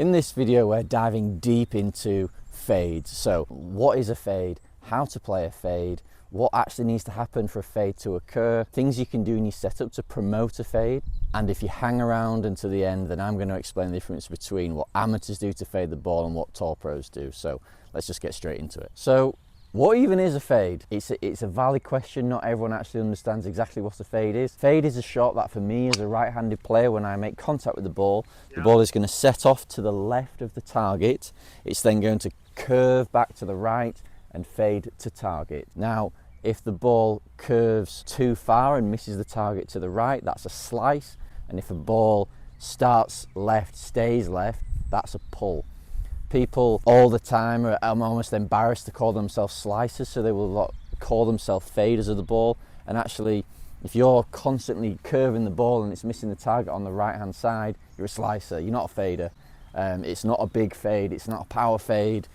In this video, we're diving deep into fades. So what is a fade? How to play a fade? What actually needs to happen for a fade to occur? Things you can do in your setup to promote a fade. And if you hang around until the end, then I'm going to explain the difference between what amateurs do to fade the ball and what tour pros do. So let's just get straight into it. So what even is a fade? It's a valid question. Not everyone actually understands exactly what a fade is. Fade is a shot that for me as a right-handed player, when I make contact with the ball is going to set off to the left of the target. It's then going to curve back to the right and fade to target. Now, if the ball curves too far and misses the target to the right, that's a slice. And if a ball starts left, stays left, that's a pull. People all the time are almost embarrassed to call themselves slicers, so they will call themselves faders of the ball. And actually, if you're constantly curving the ball and it's missing the target on the right hand side, you're a slicer, you're not a fader. It's not a big fade, it's not a power fade,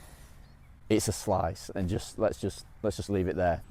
it's a slice. And let's just leave it there.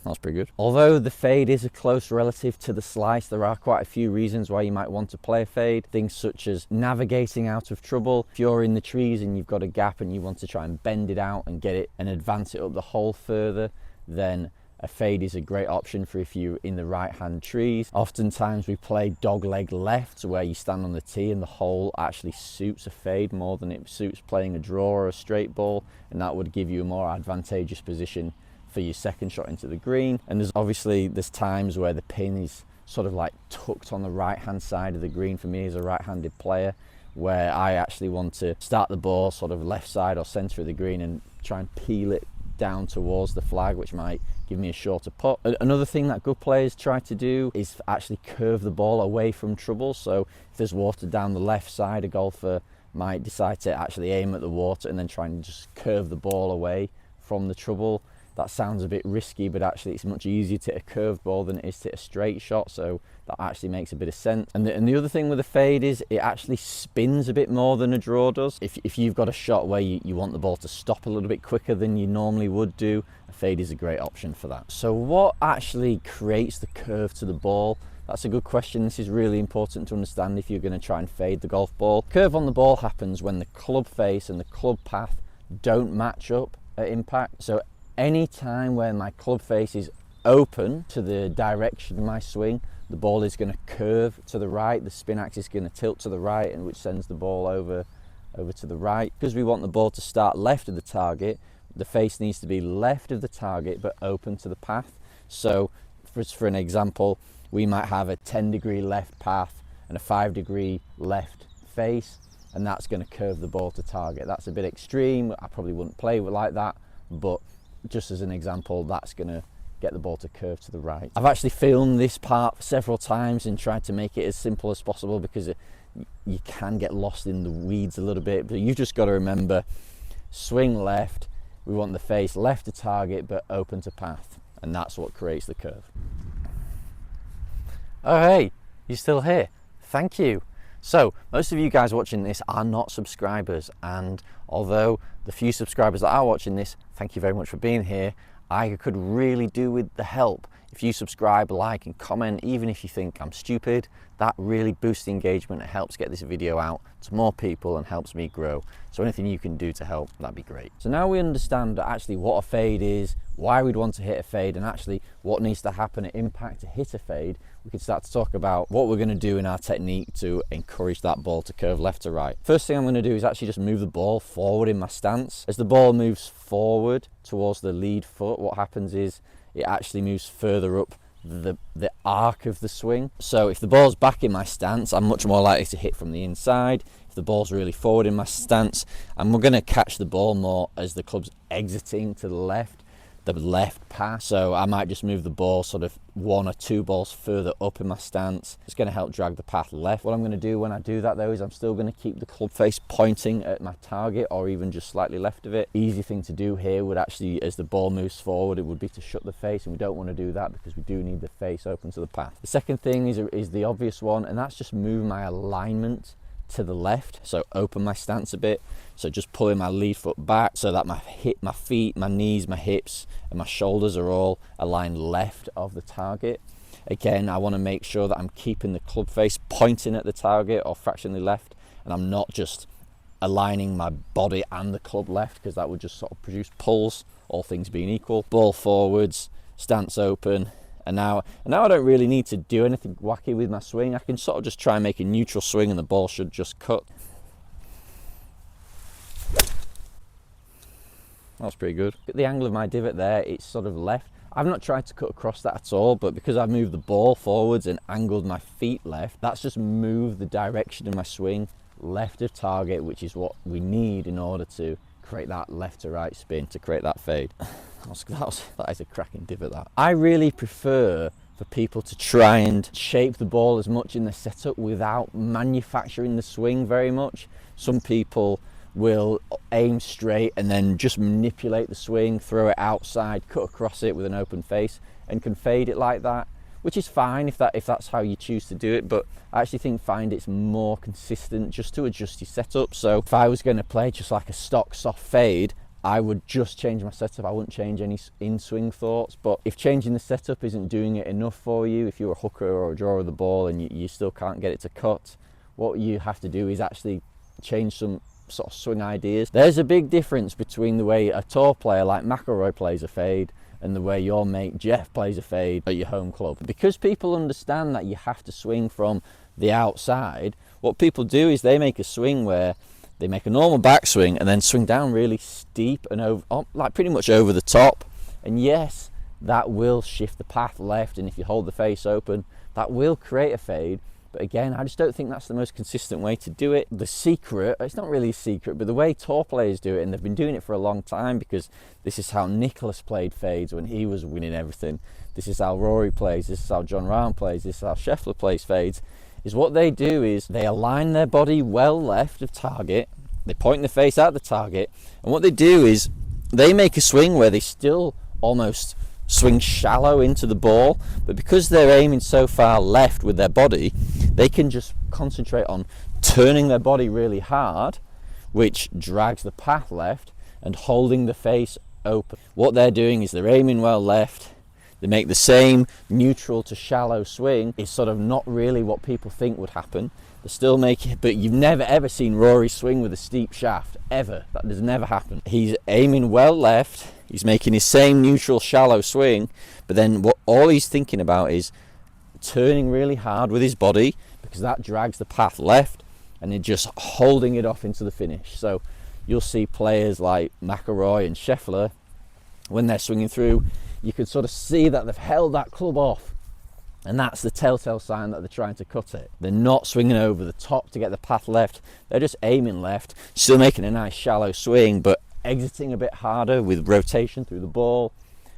That's pretty good. Although the fade is a close relative to the slice, there are quite a few reasons why you might want to play a fade. Things such as navigating out of trouble. If you're in the trees and you've got a gap and you want to try and bend it out and get it and advance it up the hole further, then a fade is a great option for if you're in the right-hand trees. Oftentimes we play dogleg left, where you stand on the tee and the hole actually suits a fade more than it suits playing a draw or a straight ball, and that would give you a more advantageous position for your second shot into the green. And there's times where the pin is sort of like tucked on the right hand side of the green for me as a right-handed player, where I actually want to start the ball sort of left side or center of the green and try and peel it down towards the flag, which might give me a shorter putt. Another thing that good players try to do is actually curve the ball away from trouble. So if there's water down the left side, a golfer might decide to actually aim at the water and then try and just curve the ball away from the trouble. That sounds a bit risky, but actually it's much easier to hit a curved ball than it is to hit a straight shot, so that actually makes a bit of sense. And the other thing with a fade is it actually spins a bit more than a draw does. If you've got a shot where you want the ball to stop a little bit quicker than you normally would do, a fade is a great option for that. So what actually creates the curve to the ball? That's a good question. This is really important to understand if you're going to try and fade the golf ball. Curve on the ball happens when the club face and the club path don't match up at impact. So any time where my club face is open to the direction of my swing, the ball is going to curve to the right, the spin axis is going to tilt to the right, and which sends the ball over to the right. Because we want the ball to start left of the target, the face needs to be left of the target but open to the path. So for an example, we might have a 10-degree left path and a 5-degree left face, and that's going to curve the ball to target. That's a bit extreme. I probably wouldn't play like that, but just as an example, that's going to get the ball to curve to the right. I've actually filmed this part several times and tried to make it as simple as possible, because you can get lost in the weeds a little bit. But you've just got to remember, swing left, we want the face left to target but open to path, and that's what creates the curve. Oh hey, you're still here, thank you. So most of you guys watching this are not subscribers, and although the few subscribers that are watching this, thank you very much for being here, I could really do with the help. If you subscribe, like and comment, even if you think I'm stupid, that really boosts the engagement. It helps get this video out to more people and helps me grow. So anything you can do to help, that'd be great. So now we understand actually what a fade is, why we'd want to hit a fade, and actually what needs to happen at impact to hit a fade, we can start to talk about what we're going to do in our technique to encourage that ball to curve left to right. First thing I'm going to do is actually just move the ball forward in my stance. As the ball moves forward towards the lead foot, what happens is it actually moves further up the arc of the swing. So if the ball's back in my stance, I'm much more likely to hit from the inside. If the ball's really forward in my stance, I'm going to catch the ball more as the club's exiting to the left pass. So I might just move the ball sort of 1 or 2 balls further up in my stance. It's going to help drag the path left. What I'm going to do when I do that though is I'm still going to keep the club face pointing at my target, or even just slightly left of it. Easy thing to do here would actually, as the ball moves forward, it would be to shut the face, and we don't want to do that because we do need the face open to the path. The second thing is the obvious one, and that's just move my alignment to the left, so open my stance a bit. So just pulling my lead foot back so that my feet, my knees, my hips and my shoulders are all aligned left of the target. Again, I want to make sure that I'm keeping the club face pointing at the target or fractionally left, and I'm not just aligning my body and the club left, because that would just sort of produce pulls, all things being equal. Ball forwards, stance open, and now I don't really need to do anything wacky with my swing. I can sort of just try and make a neutral swing and the ball should just cut. That's pretty good. At the angle of my divot there, it's sort of left. I've not tried to cut across that at all, but because I've moved the ball forwards and angled my feet left, that's just moved the direction of my swing left of target, which is what we need in order to create that left to right spin, to create that fade. That is a cracking divot, that. I really prefer for people to try and shape the ball as much in the setup without manufacturing the swing very much. Some people will aim straight and then just manipulate the swing, throw it outside, cut across it with an open face, and can fade it like that, which is fine if that's how you choose to do it, but I actually find it's more consistent just to adjust your setup. So if I was going to play just like a stock soft fade, I would just change my setup. I wouldn't change any in-swing thoughts. But if changing the setup isn't doing it enough for you, if you're a hooker or a drawer of the ball and you still can't get it to cut, what you have to do is actually change some sort of swing ideas. There's a big difference between the way a tour player like McIlroy plays a fade and the way your mate Jeff plays a fade at your home club. Because people understand that you have to swing from the outside, what people do is they make a swing where they make a normal backswing and then swing down really steep and over, like pretty much over the top. And yes, that will shift the path left, and if you hold the face open, that will create a fade. But again, I just don't think that's the most consistent way to do it. The secret, it's not really a secret, but the way tour players do it, and they've been doing it for a long time, because this is how Nicklaus played fades when he was winning everything. This is how Rory plays, this is how John Rahm plays, this is how Scheffler plays fades, is what they do is they align their body well left of target, they point the face at the target, and what they do is they make a swing where they still almost swing shallow into the ball, but because they're aiming so far left with their body, they can just concentrate on turning their body really hard, which drags the path left, and holding the face open. What they're doing is they're aiming well left, they make the same neutral to shallow swing. It's sort of not really what people think would happen. They still make it, but you've never ever seen Rory swing with a steep shaft, ever. That has never happened. He's aiming well left, he's making his same neutral shallow swing, but then what all he's thinking about is turning really hard with his body, because that drags the path left, and then just holding it off into the finish. So you'll see players like McIlroy and Scheffler, when they're swinging through, you can sort of see that they've held that club off, and that's the telltale sign that they're trying to cut it. They're not swinging over the top to get the path left, they're just aiming left, still making a nice shallow swing, but exiting a bit harder with rotation through the ball,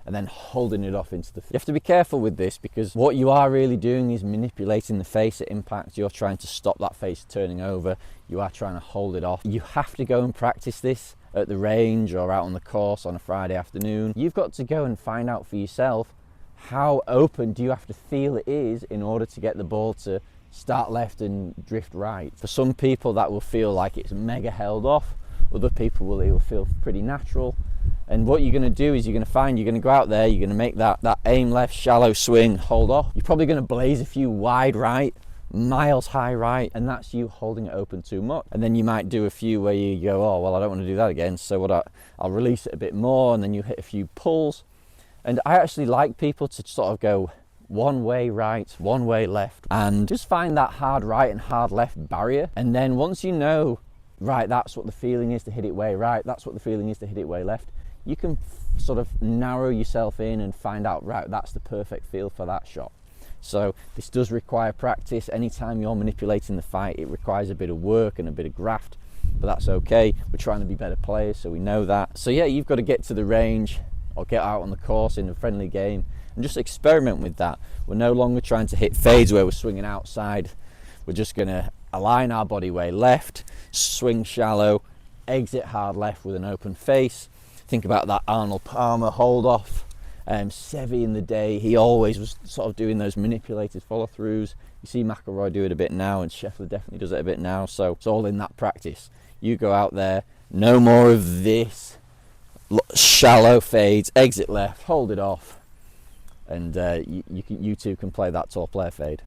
and then holding it off into the... You have to be careful with this, because what you are really doing is manipulating the face at impact. You're trying to stop that face turning over, you are trying to hold it off. You have to go and practice this at the range or out on the course on a Friday afternoon. You've got to go and find out for yourself, how open do you have to feel it is in order to get the ball to start left and drift right. For some people that will feel like it's mega held off, other people it will feel pretty natural. And what you're going to do is you're going to go out there, you're going to make that aim left shallow swing, hold off. You're probably going to blaze a few wide right, miles high right, and that's you holding it open too much. And then you might do a few where you go, oh well, I don't want to do that again, so I'll release it a bit more, and then you hit a few pulls. And I actually like people to sort of go one way right, one way left, and just find that hard right and hard left barrier. And then once you know, right, that's what the feeling is to hit it way right, that's what the feeling is to hit it way left, you can sort of narrow yourself in and find out, right, that's the perfect feel for that shot. So this does require practice. Anytime you're manipulating the fight, it requires a bit of work and a bit of graft, but that's okay. We're trying to be better players, so we know that. So yeah, you've got to get to the range or get out on the course in a friendly game and just experiment with that. We're no longer trying to hit fades where we're swinging outside. We're just going to align our body way left, swing shallow, exit hard left with an open face. Think about that Arnold Palmer hold off. Seve in the day, he always was sort of doing those manipulated follow-throughs. You see McIlroy do it a bit now, and Scheffler definitely does it a bit now, so it's all in that practice. You go out there, no more of this shallow fades, exit left, hold it off, and you two can play that tour player fade.